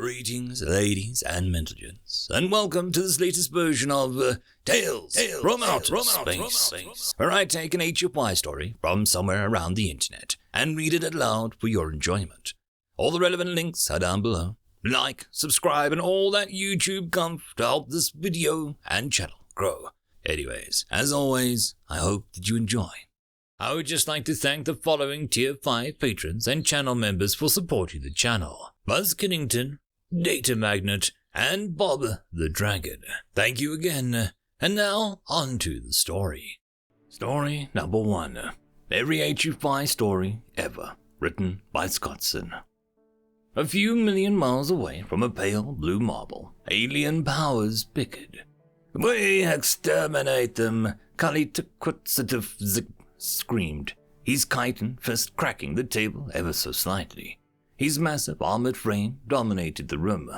Greetings, ladies and gents, and welcome to this latest version of Tales from Outer Space, where I take an HFY story from somewhere around the internet and read it aloud for your enjoyment. All the relevant links are down below. Like, subscribe, and all that YouTube comf to help this video and channel grow. Anyways, as always, I hope that you enjoy. I would just like to thank the following Tier 5 patrons and channel members for supporting the channel: Buzz Kennington, Datamagnet, and Bob the Dragon. Thank you again. And now, on to the story. Story number 1. Every HFY story ever, written by Scottson. A few million miles away from a pale blue marble, alien powers bickered. "We exterminate them," Kalitakutsativ screamed, his chitin fist cracking the table ever so slightly. His massive armored frame dominated the room.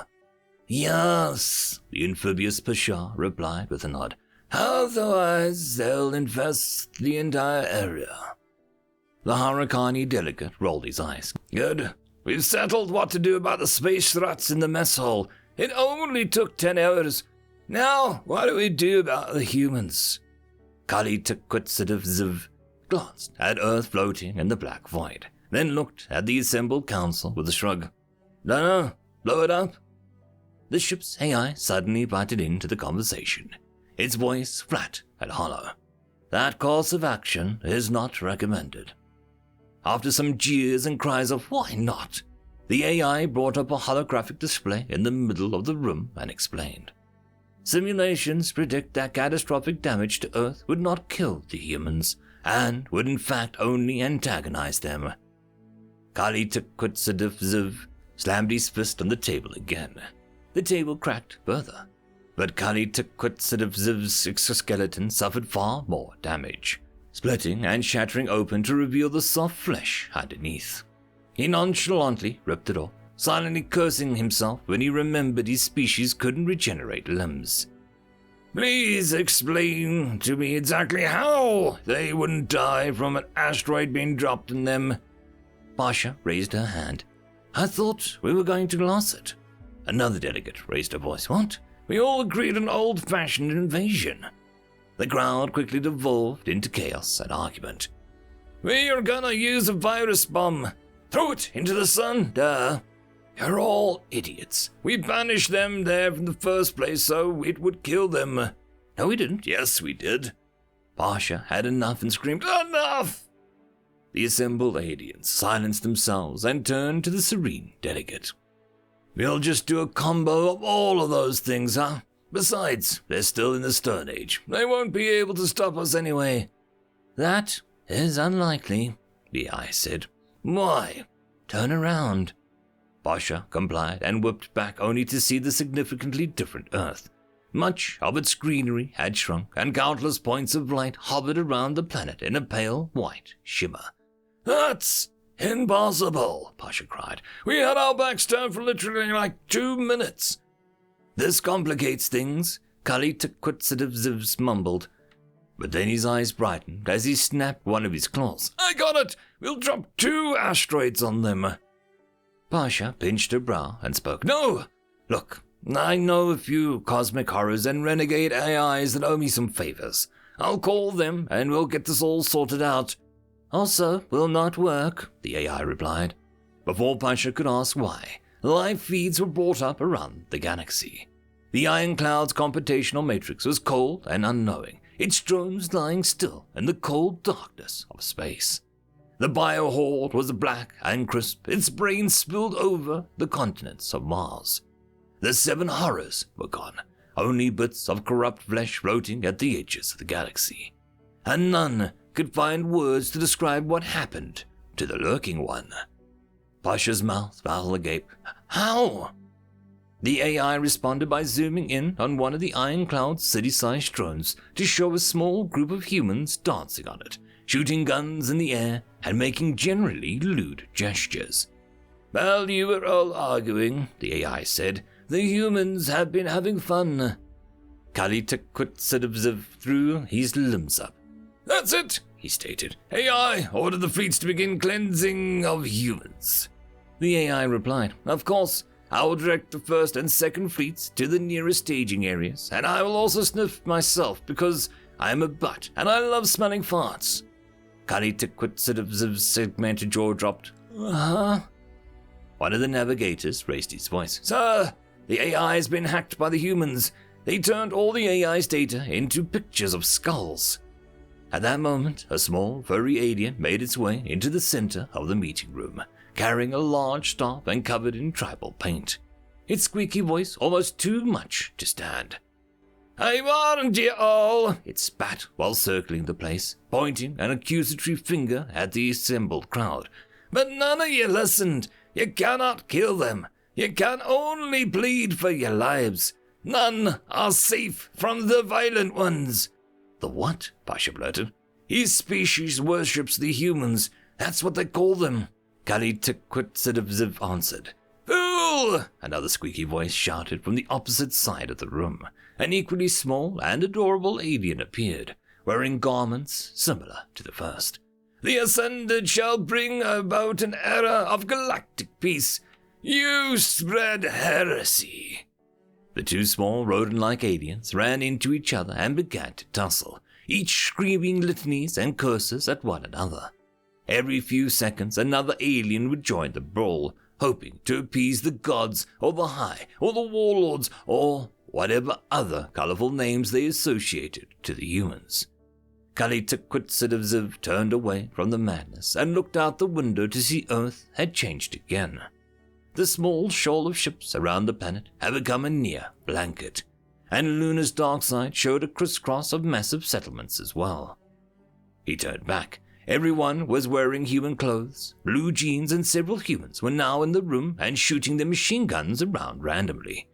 "Yes," the amphibious Pasha replied with a nod. "Otherwise, they'll infest the entire area." The Harakani delegate rolled his eyes. "Good. We've settled what to do about the space rats in the mess hall. It only took 10 hours. Now, what do we do about the humans?" Kalitakutsativ glanced at Earth floating in the black void, then looked at the assembled council with a shrug. "Dunno, blow it up." The ship's AI suddenly butted into the conversation, its voice flat and hollow. "That course of action is not recommended." After some jeers and cries of "why not?" the AI brought up a holographic display in the middle of the room and explained. "Simulations predict that catastrophic damage to Earth would not kill the humans, and would in fact only antagonize them." Kalitakutsativ slammed his fist on the table again. The table cracked further, but Kalitakutsativ's exoskeleton suffered far more damage, splitting and shattering open to reveal the soft flesh underneath. He nonchalantly ripped it off, silently cursing himself when he remembered his species couldn't regenerate limbs. "Please explain to me exactly how they wouldn't die from an asteroid being dropped in them." Pasha raised her hand. "I thought we were going to gloss it." Another delegate raised her voice. "What? We all agreed on old-fashioned invasion." The crowd quickly devolved into chaos and argument. "We are gonna use a virus bomb. Throw it into the sun, duh. You're all idiots. We banished them there from the first place so it would kill them." "No, we didn't." "Yes, we did." Pasha had enough and screamed, "Enough!" The assembled aliens silenced themselves and turned to the serene delegate. "We'll just do a combo of all of those things, huh? Besides, they're still in the Stone Age. They won't be able to stop us anyway." "That is unlikely," the eye said. "Why?" "Turn around." Pasha complied and whipped back only to see the significantly different Earth. Much of its greenery had shrunk, and countless points of light hovered around the planet in a pale white shimmer. "That's impossible," Pasha cried. "We had our backs turned for literally like 2 minutes." "This complicates things," Kalitakutsativ mumbled. But then his eyes brightened as he snapped one of his claws. "I got it! We'll drop 2 asteroids on them." Pasha pinched her brow and spoke. "No! Look, I know a few cosmic horrors and renegade AIs that owe me some favors. I'll call them and we'll get this all sorted out." "Also will not work," the AI replied. Before Pasha could ask why, live feeds were brought up around the galaxy. The Iron Cloud's computational matrix was cold and unknowing, its drones lying still in the cold darkness of space. The biohorde was black and crisp, its brains spilled over the continents of Mars. The 7 horrors were gone, only bits of corrupt flesh floating at the edges of the galaxy. And none could find words to describe what happened to the lurking one. Pasha's mouth fell agape. "How?" The AI responded by zooming in on one of the Iron Cloud's city-sized drones to show a small group of humans dancing on it, shooting guns in the air and making generally lewd gestures. "While you were all arguing," the AI said, "the humans have been having fun." Kalitakutsativ threw his limbs up. "That's it," he stated. "AI, order the fleets to begin cleansing of humans." The AI replied, "Of course, I will direct the first and second fleets to the nearest staging areas, and I will also sniff myself because I am a butt and I love smelling farts. Kali took quick sort of segmented jaw dropped. Huh? One of the navigators raised his voice. Sir, the AI has been hacked by the humans. They turned all the AI's data into pictures of skulls. At that moment, a small, furry alien made its way into the center of the meeting room, carrying a large staff and covered in tribal paint. Its squeaky voice almost too much to stand. I warned you all, it spat while circling the place, pointing an accusatory finger at the assembled crowd. But none of you listened. You cannot kill them. You can only plead for your lives. None are safe from the violent ones. The what? Pasha blurted. His species worships the humans. That's what they call them. Kali Tequitziv answered. Fool! Another squeaky voice shouted from the opposite side of the room. An equally small and adorable alien appeared, wearing garments similar to the first. The Ascended shall bring about an era of galactic peace. You spread heresy. The two small rodent-like aliens ran into each other and began to tussle, each screaming litanies and curses at one another. Every few seconds, another alien would join the brawl, hoping to appease the gods or the high or the warlords or whatever other colorful names they associated to the humans. Kali Tequitziv turned away from the madness and looked out the window to see Earth had changed again. The small shoal of ships around the planet had become a near blanket, and Luna's dark side showed a crisscross of massive settlements as well. He turned back. Everyone was wearing human clothes, blue jeans, and several humans were now in the room and shooting their machine guns around randomly.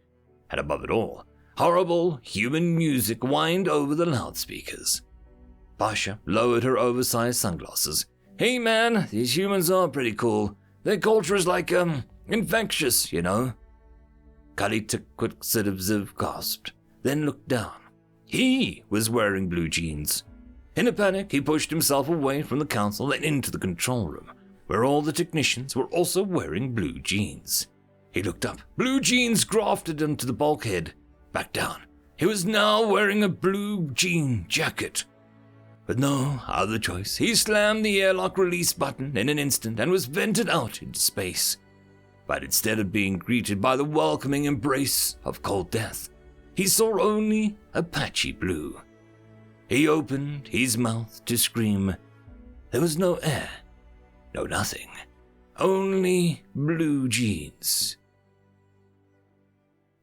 And above it all, horrible human music whined over the loudspeakers. Pasha lowered her oversized sunglasses. Hey man, these humans are pretty cool. Their culture is like, infectious, you know. Kali Tequitziv gasped, then looked down. He was wearing blue jeans. In a panic, he pushed himself away from the council and into the control room, where all the technicians were also wearing blue jeans. He looked up. Blue jeans grafted into the bulkhead. Back down. He was now wearing a blue jean jacket. With no other choice, he slammed the airlock release button in an instant and was vented out into space. But instead of being greeted by the welcoming embrace of cold death, he saw only a patchy blue. He opened his mouth to scream. There was no air, no nothing, only blue jeans.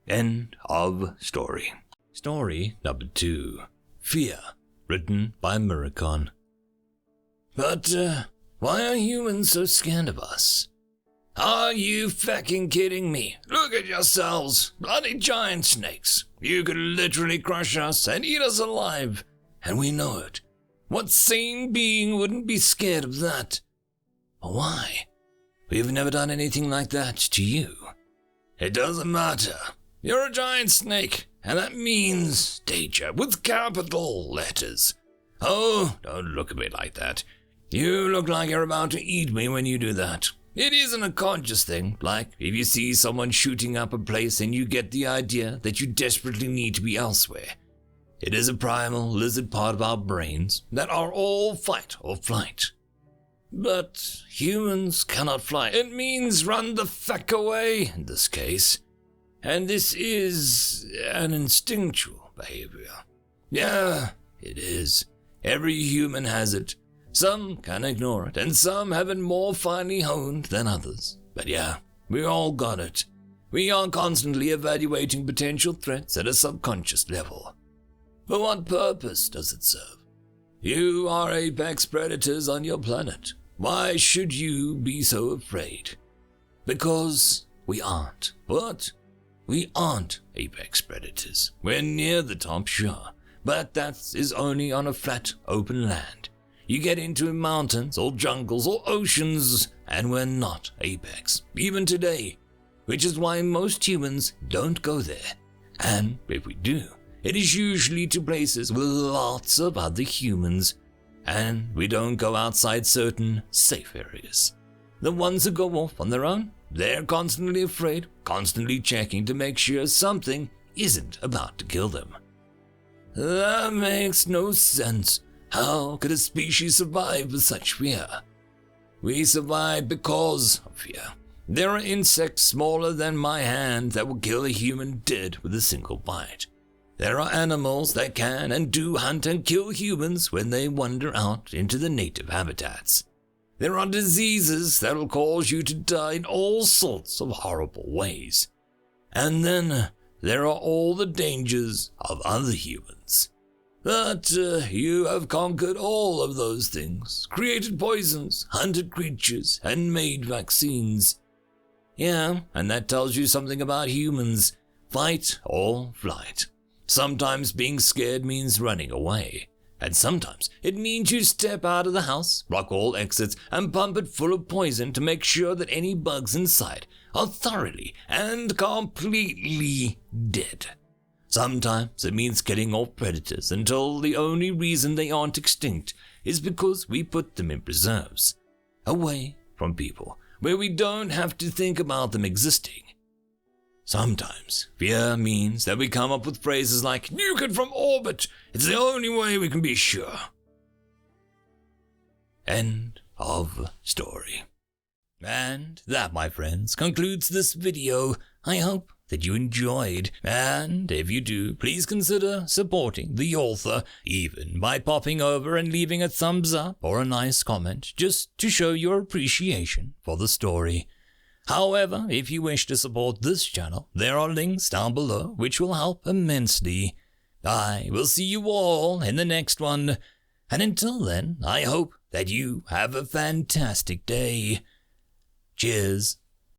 End of story. Story number 2, Fear, written by Muricon. But, why are humans so scared of us? Are you fucking kidding me? Look at yourselves, bloody giant snakes. You could literally crush us and eat us alive. And we know it. What sane being wouldn't be scared of that? But why? We've never done anything like that to you. It doesn't matter. You're a giant snake, and that means danger with capital letters. Oh, don't look at me like that. You look like you're about to eat me when you do that. It isn't a conscious thing, like if you see someone shooting up a place and you get the idea that you desperately need to be elsewhere. It is a primal lizard part of our brains that are all fight or flight. But humans cannot fly. It means run the fuck away in this case. And this is an instinctual behavior. Yeah, it is. Every human has it. Some can ignore it, and some have it more finely honed than others. But yeah, we all got it. We are constantly evaluating potential threats at a subconscious level. For what purpose does it serve? You are apex predators on your planet. Why should you be so afraid? Because we aren't. What? We aren't apex predators. We're near the top, sure, but that is only on a flat, open land. You get into mountains or jungles or oceans, and we're not apex, even today, which is why most humans don't go there. And if we do, it is usually to places with lots of other humans, and we don't go outside certain safe areas. The ones who go off on their own, They're constantly afraid, constantly checking to make sure something isn't about to kill them. That makes no sense. How could a species survive with such fear? We survive because of fear. There are insects smaller than my hand that will kill a human dead with a single bite. There are animals that can and do hunt and kill humans when they wander out into the native habitats. There are diseases that will cause you to die in all sorts of horrible ways. And then there are all the dangers of other humans. But you have conquered all of those things, created poisons, hunted creatures, and made vaccines. Yeah, and that tells you something about humans. Fight or flight. Sometimes being scared means running away. And sometimes it means you step out of the house, block all exits, and pump it full of poison to make sure that any bugs inside are thoroughly and completely dead. Sometimes it means killing all predators until the only reason they aren't extinct is because we put them in preserves, away from people, where we don't have to think about them existing. Sometimes fear means that we come up with phrases like, "Nuke it from orbit, it's the only way we can be sure." End of story. And that, my friends, concludes this video. I hope that you enjoyed, and if you do, please consider supporting the author, even by popping over and leaving a thumbs up or a nice comment, just to show your appreciation for the story. However, if you wish to support this channel, there are links down below which will help immensely. I will see you all in the next one, and until then, I hope that you have a fantastic day. Cheers.